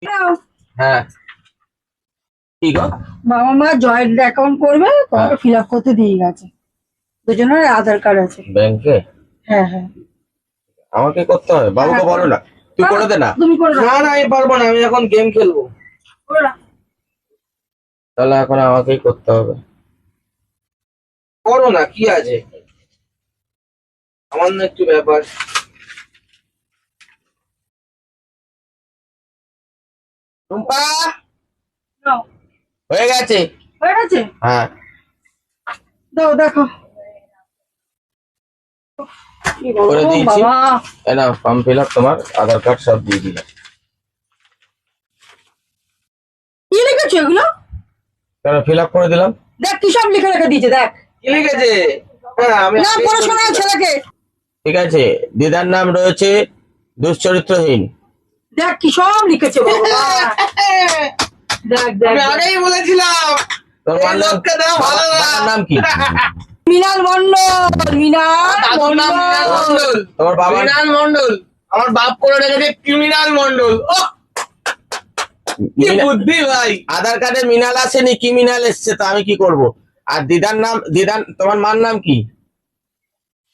হ্যাঁ কি গো? বাবা মা জয়েন্ট অ্যাকাউন্ট করবে, তোমাকে ফিল আপ করতে দিয়ে গেছে। দুজনের আধার কার্ড আছে। ব্যাংকে হ্যাঁ হ্যাঁ, আমাকে করতে হবে? বাবুকে বলো না, তুই করে দে না। তুমি করে না না, আমি পারবো না, আমি এখন গেম খেলবো। তাহলে এখন আমাকেই করতে হবে। করো না, কি আছে, আমার না একটু ব্যাপার। টুম্পা, দাও। হয়ে গেছে। হয়ে গেছে, হ্যাঁ দাও দেখো। কি বলবো করে দিয়েছি। বাবা, এই নাও ফর্ম ফিল আপ, তোমার আধার কার্ড সব দিয়ে দিলাম। কি লিখেছো এগুলো? কেন ফিল আপ করে দিলাম। দেখ কি সব লিখে রেখে দিয়েছে, দেখ। কি লিখেছে? হ্যাঁ আমি না পড়াশোনা ছেলেকে। ঠিক আছে, দিদার নাম রয়েছে দুশ্চরিত্রহীন। দেখ কি সব লিখেছে বাবা। দেখ দেখ আমি আগেই বলেছিলাম তোমার নাম কি? মৃণাল মন্ডল, মৃণাল মন্ডল। তোমার বাবা মৃণাল মন্ডল, আমার বাপ করে রেখেছে ক্রিমিনাল মন্ডল। কি বুদ্ধি ভাই! আধার কার্ডে মিনাল আসেনি, ক্রিমিনাল এসছে, তো আমি কি করব? আর দিদার নাম, দিদার তোমার মার নাম কি?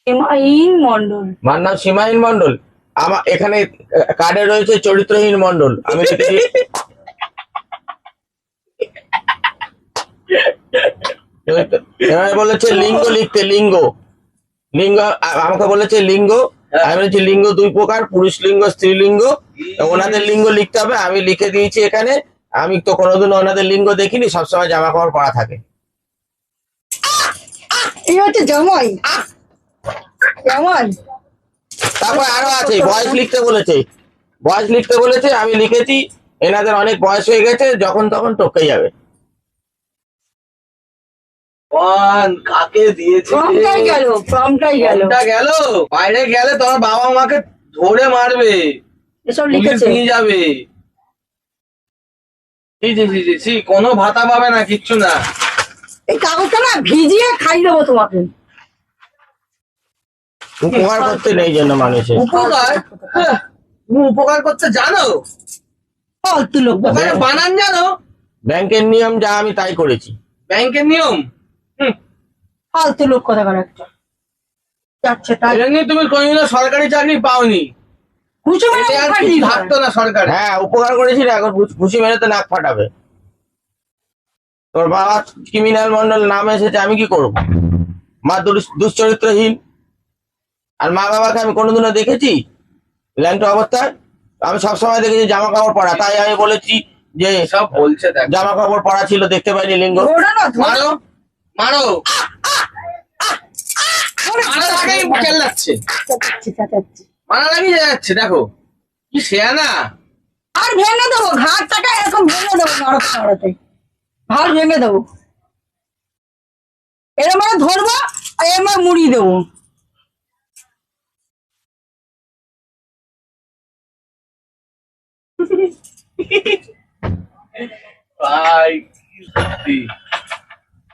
সীমাহীন মন্ডল। মার নাম সীমাহীন মন্ডল। আমার এখানে কার্ডে রয়েছে চরিত্রহীন মন্ডল। আমি লিখেছি এবার বলেছে লিঙ্গ লিখতে, লিঙ্গ লিঙ্গ আমাকে বলেছে লিঙ্গ। আমি বলেছি লিঙ্গ দুই প্রকার, পুরুষ লিঙ্গ, স্ত্রীলিঙ্গ। ওনাদের লিঙ্গ লিখতে হবে, আমি লিখে দিয়েছি এখানে। আমি তো কোনোদিন ওনাদের লিঙ্গ দেখিনি, সবসময় জামা কাপড় পরা থাকে। এই হচ্ছে জামাই, জামাই। তারপর আরো আছে, বয়স লিখতে বলেছে, বয়স লিখতে বলেছে, আমি লিখেছি এনাদের অনেক বয়স হয়ে গেছে, যখন তখন টপকে যাবে। কাকে দিয়েছে? ফর্মটাই গেল, ফর্মটাই গেল। গেল বাইরে গেলে তোমার বাবা মাকে ধরে মারবে, এসব লিখেছে। নিয়ে যাবে। কোনো ভাতা পাবে না, কিচ্ছু না। এই কাগজটা না ভিজিয়ে খাই দেবো তোমাকে। উপকার করতে নেই জন্য মানুষের উপকার। তুমি উপকার করতে জানো? ফালতু লোক। বানান জানো? ব্যাংকের নিয়ম যা আমি তাই করেছি। ব্যাংকের নিয়ম? ফালতু লোক কোথাকার একটা। যাচ্ছে তাই। তুমি কোনদিনও সরকারি চাকরি পাওনি। ঘুষি মেরে মুখ ফাটিয়ে দিতে থাকতো হয়। না সরকার। হ্যাঁ উপকার করেছি না, এখন ঘুষি মেরে তো নাক ফাটাবে। তোর বাবা ক্রিমিনাল মন্ডল নাম এসেছে, আমি কি করব? মা দুশ্চরিত্রহীন। আর মা বাবাকে আমি কোনোদিনও দেখেছি ল্যাংটা অবস্থায়? আমি সবসময় দেখেছি জামা কাপড় পরা, তাই আমি বলেছি যে সব বলছে জামা কাপড় পরা ছিল, দেখতে পাইনি লিঙ্গ। মারো মারো, মারার আগেই চেল্লাচ্ছে, মারার আগেই যাচ্ছে। দেখো কি শেয়ানা। আর ভেঙে দেবো ঘাটটাকে, এরকম ভেঙে দেবো নড়তে নড়তে। ঘাট ভেঙে দেবো, এরম মানে ধরবো আর এর মানে মুড়িয়ে দেবো। ভাই